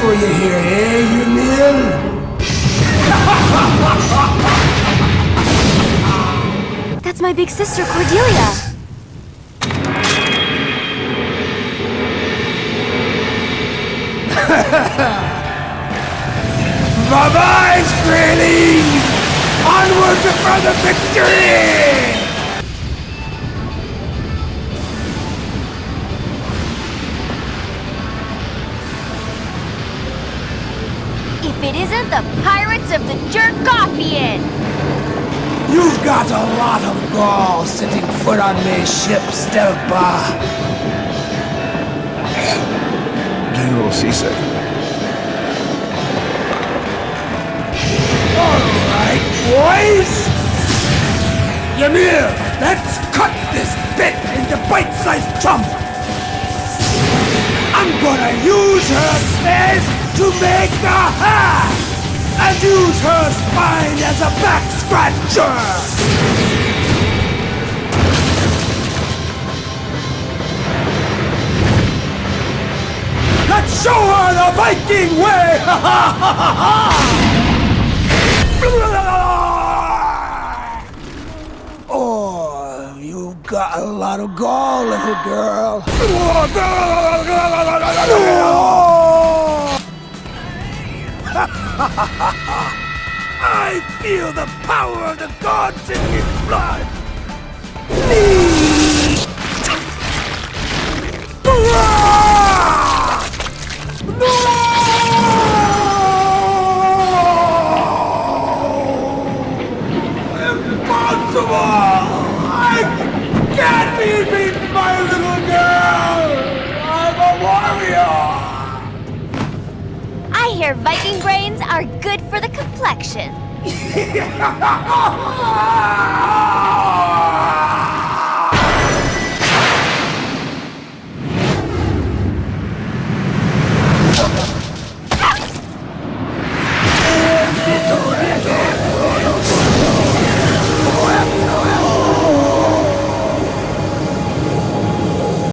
for you here, eh, you mean? That's my big sister, Cordelia. Bye-bye, Skrelling! Onward to further victory! If it isn't the Pirates of the Jerkopian! You've got a lot of gall setting foot on my ship, Stelpa. Getting a little seasick. Alright, boys! Ymir, let's cut this bit into bite-sized chunks! I'm gonna use her space to make a hat! And use her spine as a back scratcher! Let's show her the Viking way! Ha ha ha ha ha! Oh, you got a lot of gall, little girl. I feel the power of the gods in his blood. Impossible! I can't be beaten by a little girl! I'm a warrior! I hear Viking brains are good for the complexion.